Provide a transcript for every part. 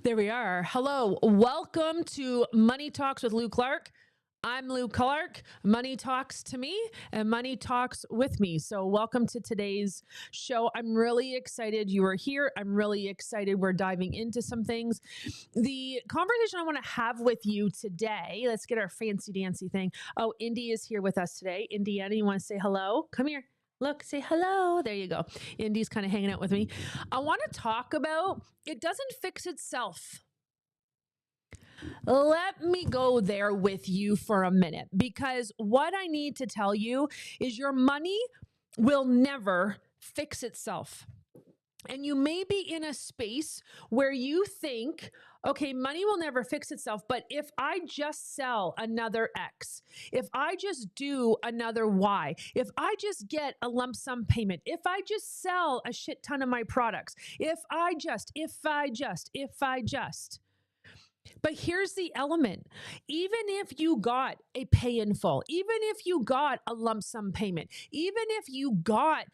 There we are. Hello. Welcome to Money Talks with Lou Clark. I'm Lou Clark. Money talks to me and money talks with me. So, welcome to today's show. I'm really excited you are here. I'm really excited we're diving into some things. The conversation I want to have with you today, let's get our fancy dancy thing. Oh, Indy is here with us today. Indiana, you want to say hello? Come here. Look, say hello. There you go. Indy's kind of hanging out with me. I want to talk about it doesn't fix itself. Let me go there with you for a minute because what I need to tell you is your money will never fix itself. And you may be in a space where you think, okay, money will never fix itself, but if I just sell another X, if I just do another Y, if I just get a lump sum payment, if I just sell a shit ton of my products, if I just. But here's the element. Even if you got a pay in full, even if you got a lump sum payment, even if you got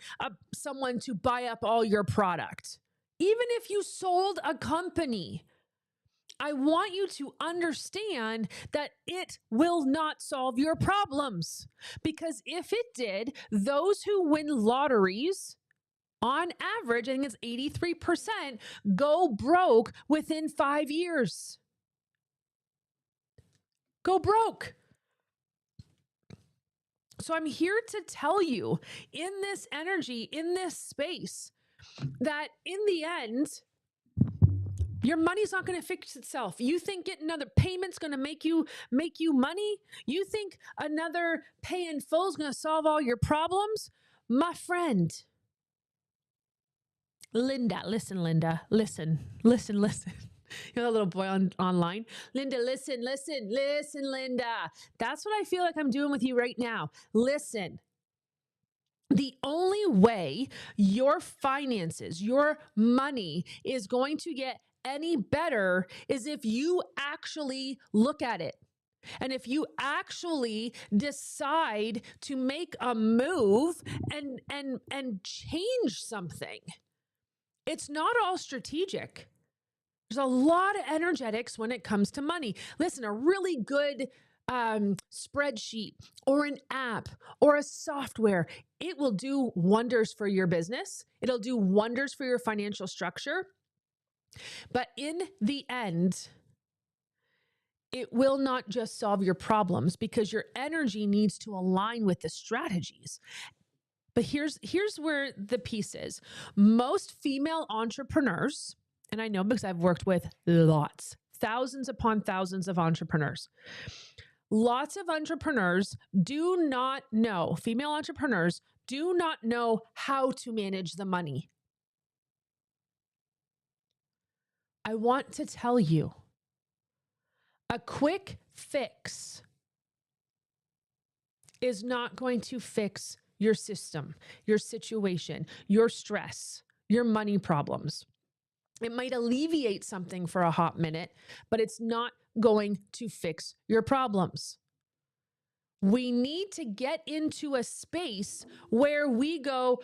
someone to buy up all your product, even if you sold a company, I want you to understand that it will not solve your problems. Because if it did, those who win lotteries, on average, I think it's 83%, go broke within 5 years. Go broke. So I'm here to tell you in this energy, in this space, that in the end, your money's not going to fix itself. You think getting another payment's going to make you money? You think another pay in full is going to solve all your problems? My friend, Linda, listen, Linda, listen. You know, that little boy online. Linda, listen, Linda. That's what I feel like I'm doing with you right now. Listen. The only way your finances, your money is going to get any better is if you actually look at it. And if you actually decide to make a move and change something. It's not all strategic. There's a lot of energetics when it comes to money. Listen, a really good spreadsheet or an app or a software, it will do wonders for your business. It'll do wonders for your financial structure. But in the end, it will not just solve your problems because your energy needs to align with the strategies. But here's where the piece is. Most female entrepreneurs, and I know because I've worked with thousands upon thousands of entrepreneurs. Lots of entrepreneurs do not know, female entrepreneurs do not know how to manage the money. I want to tell you, a quick fix is not going to fix your system, your situation, your stress, your money problems. It might alleviate something for a hot minute, but it's not going to fix your problems. We need to get into a space where we go,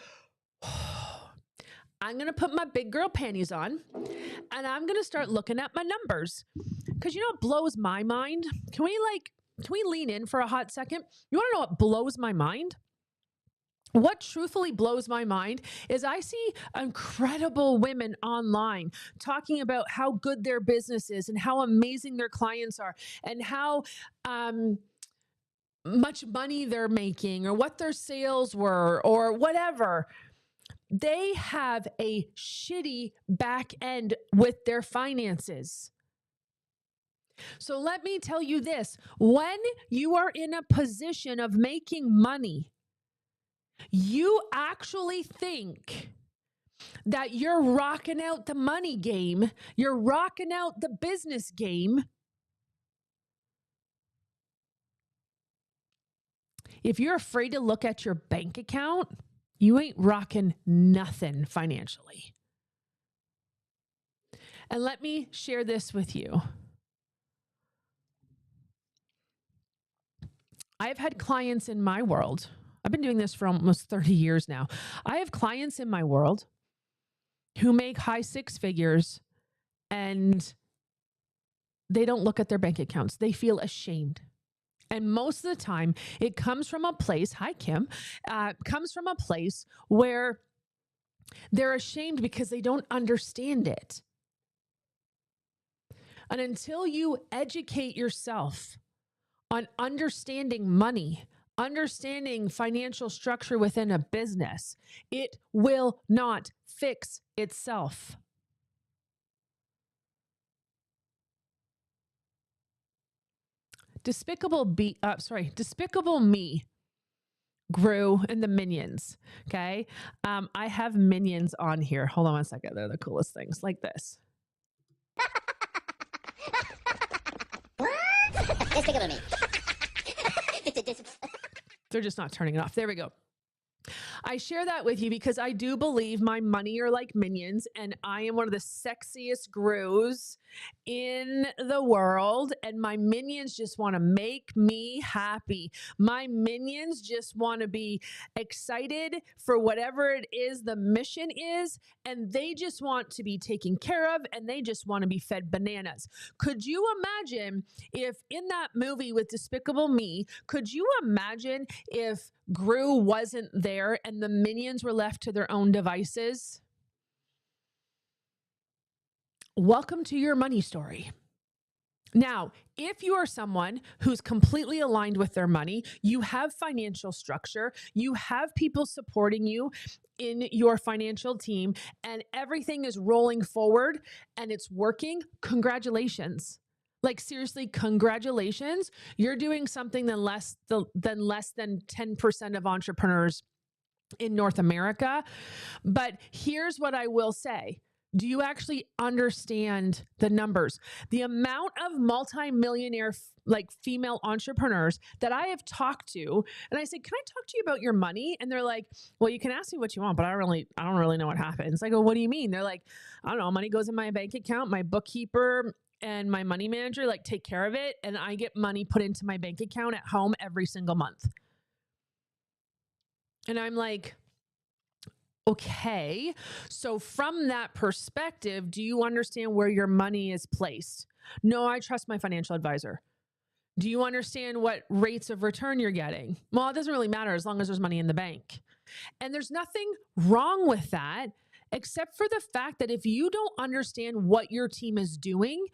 I'm going to put my big girl panties on and I'm going to start looking at my numbers. Because you know what blows my mind? Can we lean in for a hot second? You want to know what blows my mind? What truthfully blows my mind is I see incredible women online talking about how good their business is and how amazing their clients are and how much money they're making or what their sales were or whatever. They have a shitty back end with their finances. So let me tell you this, when you are in a position of making money, you actually think that you're rocking out the money game, you're rocking out the business game. If you're afraid to look at your bank account, you ain't rocking nothing financially. And let me share this with you. I've had clients in my world. I've been doing this for almost 30 years now. I have clients in my world who make high six figures and they don't look at their bank accounts. They feel ashamed. And most of the time, it comes from a place, hi, Kim, comes from a place where they're ashamed because they don't understand it. And until you educate yourself on understanding money, understanding financial structure within a business, it will not fix itself. Despicable Me Gru and the Minions. Okay. I have Minions on here. Hold on one second. They're the coolest things, like this. Despicable Me. They're just not turning it off. There we go. I share that with you because I do believe my money are like minions, and I am one of the sexiest Grus in the world, and my minions just want to make me happy. My minions just want to be excited for whatever it is the mission is, and they just want to be taken care of, and they just want to be fed bananas. Could you imagine if in that movie with Despicable Me, could you imagine if Gru wasn't there and the minions were left to their own devices? Welcome to your money story. Now, if you are someone who's completely aligned with their money, you have financial structure, you have people supporting you in your financial team, and everything is rolling forward and it's working, congratulations. Like, seriously, congratulations. You're doing something than less than 10% of entrepreneurs in North America. But here's what I will say. Do you actually understand the numbers? The amount of multimillionaire female entrepreneurs that I have talked to, and I say, "Can I talk to you about your money?" And they're like, "Well, you can ask me what you want, but I don't really know what happens." I go, "What do you mean?" They're like, "I don't know. Money goes in my bank account. My bookkeeper and my money manager take care of it, and I get money put into my bank account at home every single month." And I'm like, okay, so from that perspective, do you understand where your money is placed? No, I trust my financial advisor. Do you understand what rates of return you're getting? Well, it doesn't really matter as long as there's money in the bank. And there's nothing wrong with that, except for the fact that if you don't understand what your team is doing,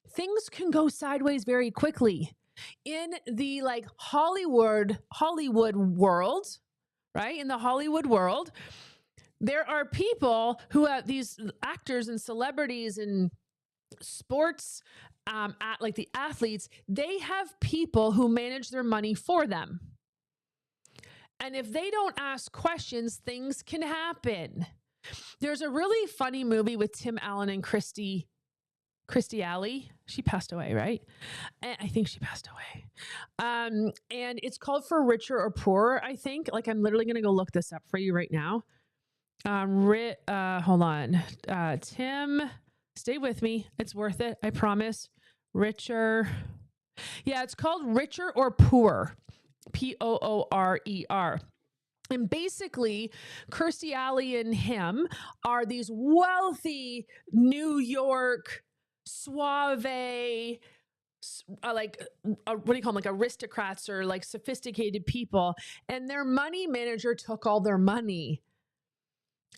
things can go sideways very quickly. In the Hollywood world, right? In the Hollywood world, there are people who have these actors and celebrities and sports, the athletes, they have people who manage their money for them. And if they don't ask questions, things can happen. There's a really funny movie with Tim Allen and Kirstie Alley. She passed away, right? I think she passed away. And it's called For Richer or Poorer, I think. I'm literally going to go look this up for you right now. Hold on. Tim, stay with me. It's worth it. I promise. Richer. Yeah, it's called Richer or Poor. Poorer. And basically, Kirstie Alley and him are these wealthy New York, suave, what do you call them? Aristocrats or sophisticated people. And their money manager took all their money.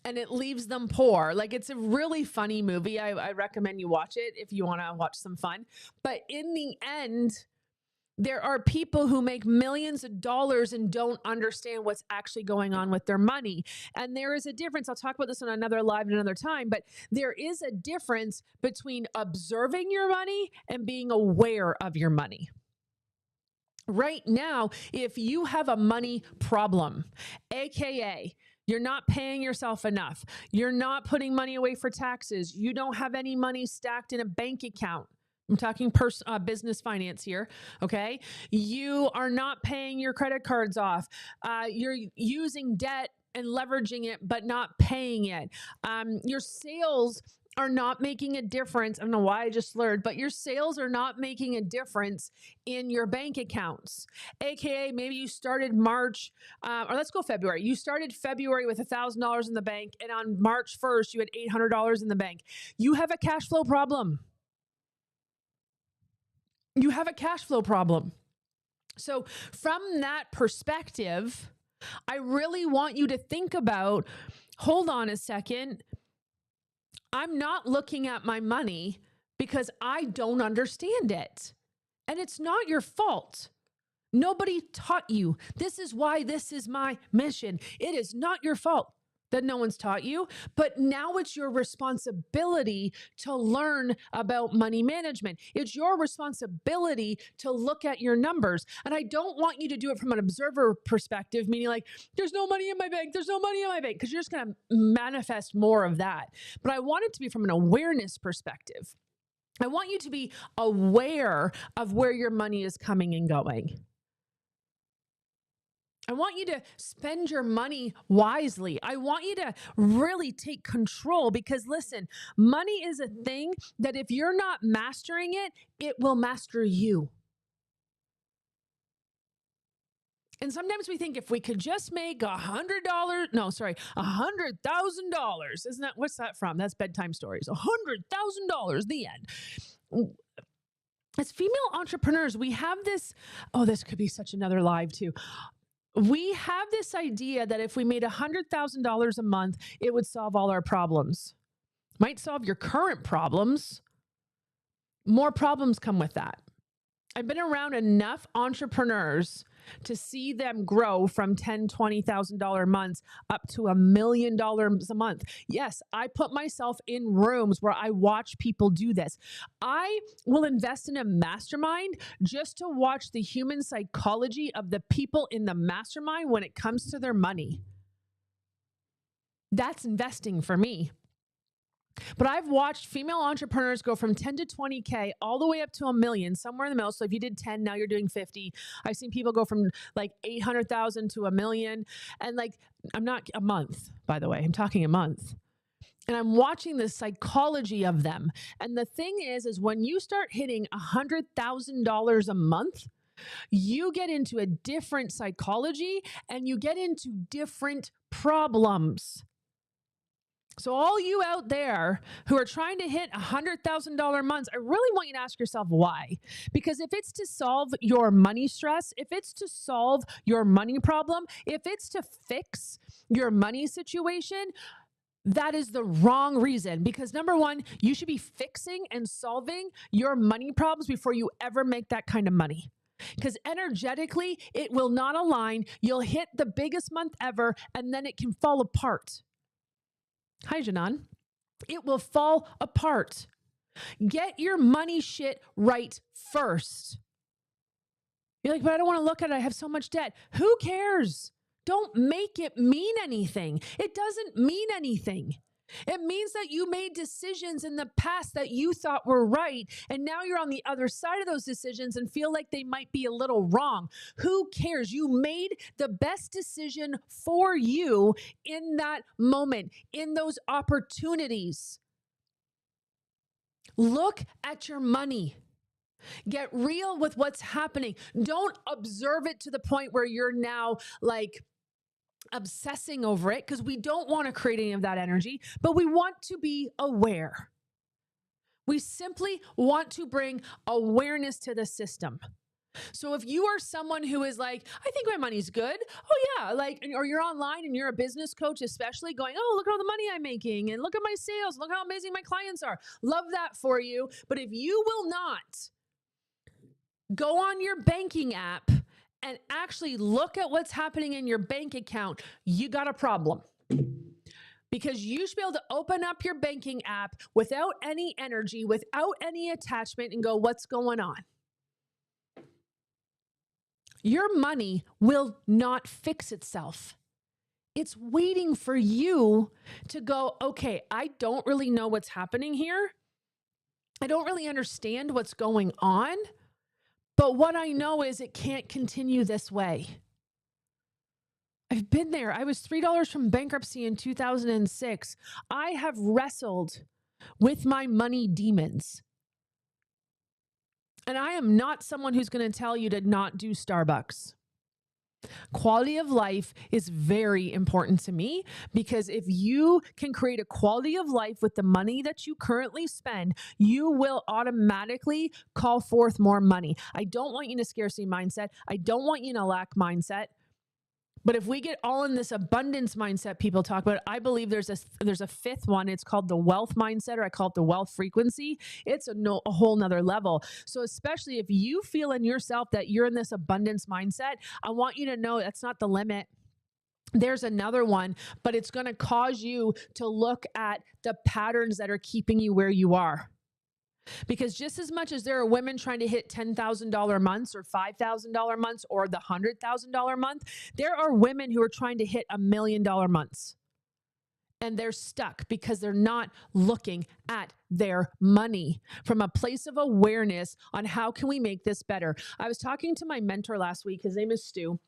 And it leaves them poor. It's a really funny movie. I recommend you watch it if you want to watch some fun. But in the end, there are people who make millions of dollars and don't understand what's actually going on with their money. And there is a difference. I'll talk about this on another live at another time, but there is a difference between observing your money and being aware of your money. Right now, if you have a money problem, AKA, you're not paying yourself enough, you're not putting money away for taxes, you don't have any money stacked in a bank account. I'm talking business finance here, okay? You are not paying your credit cards off. You're using debt and leveraging it, but not paying it. Your sales are not making a difference. I don't know why I just slurred, but your sales are not making a difference in your bank accounts. AKA, maybe you started March, or let's go February. You started February with $1,000 in the bank, and on March 1st, you had $800 in the bank. You have a cash flow problem. You have a cash flow problem. So, from that perspective, I really want you to think about, hold on a second. I'm not looking at my money because I don't understand it. And it's not your fault. Nobody taught you. This is why this is my mission. It is not your fault that no one's taught you, but now it's your responsibility to learn about money management. It's your responsibility to look at your numbers. And I don't want you to do it from an observer perspective, meaning like, there's no money in my bank, there's no money in my bank, because you're just going to manifest more of that. But I want it to be from an awareness perspective. I want you to be aware of where your money is coming and going. I want you to spend your money wisely. I want you to really take control because listen, money is a thing that if you're not mastering it, it will master you. And sometimes we think if we could just make $100,000, isn't that, what's that from? That's bedtime stories. $100,000, the end. As female entrepreneurs, we have this, oh, this could be such another live too. We have this idea that if we made $100,000 a month, it would solve all our problems. Might solve your current problems. More problems come with that. I've been around enough entrepreneurs to see them grow from $10,000, $20,000 months up to $1 million a month. Yes, I put myself in rooms where I watch people do this. I will invest in a mastermind just to watch the human psychology of the people in the mastermind when it comes to their money. That's investing for me. But I've watched female entrepreneurs go from 10 to 20K all the way up to $1 million, somewhere in the middle. So if you did 10, now you're doing 50. I've seen people go from like 800,000 to $1 million. And like, I'm not a month, by the way, I'm talking a month. And I'm watching the psychology of them. And the thing is when you start hitting $100,000 a month, you get into a different psychology and you get into different problems. So all you out there who are trying to hit $100,000 months, I really want you to ask yourself why. Because if it's to solve your money stress, if it's to solve your money problem, if it's to fix your money situation, that is the wrong reason. Because number one, you should be fixing and solving your money problems before you ever make that kind of money. Because energetically, it will not align. You'll hit the biggest month ever, and then it can fall apart. Hi, Janan. It will fall apart. Get your money shit right first. You're like, but I don't want to look at it. I have so much debt. Who cares? Don't make it mean anything. It doesn't mean anything. It means that you made decisions in the past that you thought were right, and now you're on the other side of those decisions and feel like they might be a little wrong. Who cares? You made the best decision for you in that moment, in those opportunities. Look at your money. Get real with what's happening. Don't observe it to the point where you're now like obsessing over it, because we don't want to create any of that energy, but we want to be aware. We simply want to bring awareness to the system. So if you are someone who is like, I think my money's good. Oh yeah. Like, or you're online and you're a business coach, especially going, oh, look at all the money I'm making and look at my sales. Look how amazing my clients are. Love that for you. But if you will not go on your banking app and actually look at what's happening in your bank account, you got a problem. Because you should be able to open up your banking app without any energy, without any attachment, and go, what's going on? Your money will not fix itself. It's waiting for you to go, okay, I don't really know what's happening here. I don't really understand what's going on. But what I know is it can't continue this way. I've been there. I was $3 from bankruptcy in 2006. I have wrestled with my money demons. And I am not someone who's going to tell you to not do Starbucks. Quality of life is very important to me, because if you can create a quality of life with the money that you currently spend, you will automatically call forth more money. I don't want you in a scarcity mindset. I don't want you in a lack mindset. But if we get all in this abundance mindset people talk about, I believe there's a fifth one. It's called the wealth mindset, or I call it the wealth frequency. It's a whole nother level. So especially if you feel in yourself that you're in this abundance mindset, I want you to know that's not the limit. There's another one, but it's going to cause you to look at the patterns that are keeping you where you are. Because just as much as there are women trying to hit $10,000 months or $5,000 months or the $100,000 month, there are women who are trying to hit $1 million months. And they're stuck because they're not looking at their money from a place of awareness on how can we make this better. I was talking to my mentor last week. His name is Stu.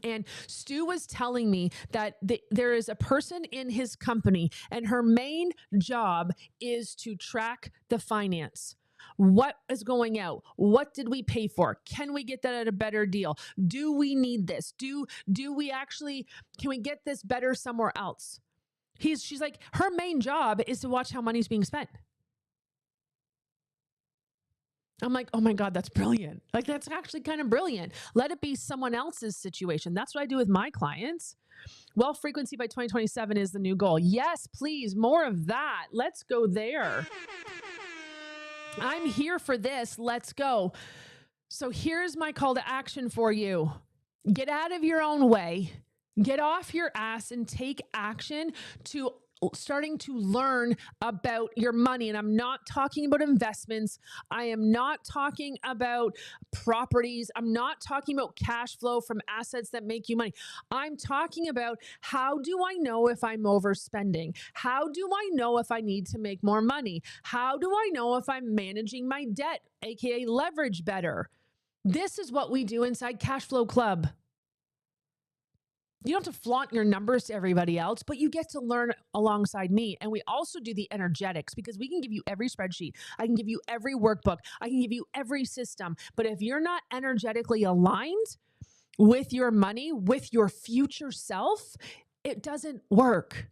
And Stu was telling me that there is a person in his company, and her main job is to track the finance. What is going out? What did we pay for? Can we get that at a better deal? Do we need this? Do we actually, can we get this better somewhere else? She's like, her main job is to watch how money's being spent. I'm like, oh my God, that's brilliant. Like, that's actually kind of brilliant. Let it be someone else's situation. That's what I do with my clients. Wealth frequency by 2027 is the new goal. Yes, please, more of that. Let's go there. I'm here for this. Let's go. So here's my call to action for you. Get out of your own way. Get off your ass and take action to starting to learn about your money. And I'm not talking about investments. I am not talking about properties. I'm not talking about cash flow from assets that make you money. I'm talking about, how do I know if I'm overspending? How do I know if I need to make more money? How do I know if I'm managing my debt, aka leverage, better? This is what we do inside Cash Flow Club. You don't have to flaunt your numbers to everybody else, but you get to learn alongside me. And we also do the energetics, because we can give you every spreadsheet. I can give you every workbook. I can give you every system. But if you're not energetically aligned with your money, with your future self, it doesn't work.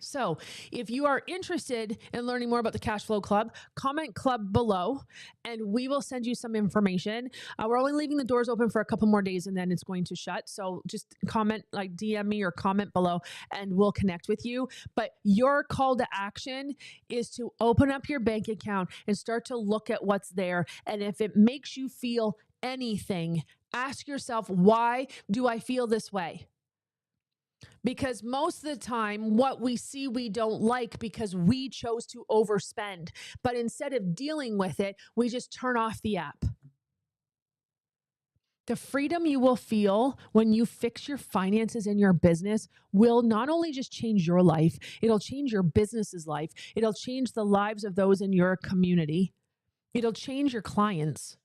So if you are interested in learning more about the Cash Flow Club, comment club below and we will send you some information. We're only leaving the doors open for a couple more days and then it's going to shut. So just comment, like DM me or comment below and we'll connect with you. But your call to action is to open up your bank account and start to look at what's there. And if it makes you feel anything, ask yourself, why do I feel this way? Because most of the time, what we see we don't like because we chose to overspend. But instead of dealing with it, we just turn off the app. The freedom you will feel when you fix your finances in your business will not only just change your life, it'll change your business's life. It'll change the lives of those in your community. It'll change your clients.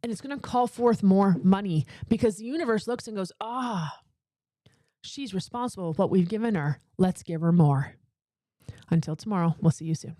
And it's going to call forth more money, because the universe looks and goes, she's responsible with what we've given her. Let's give her more. Until tomorrow, we'll see you soon.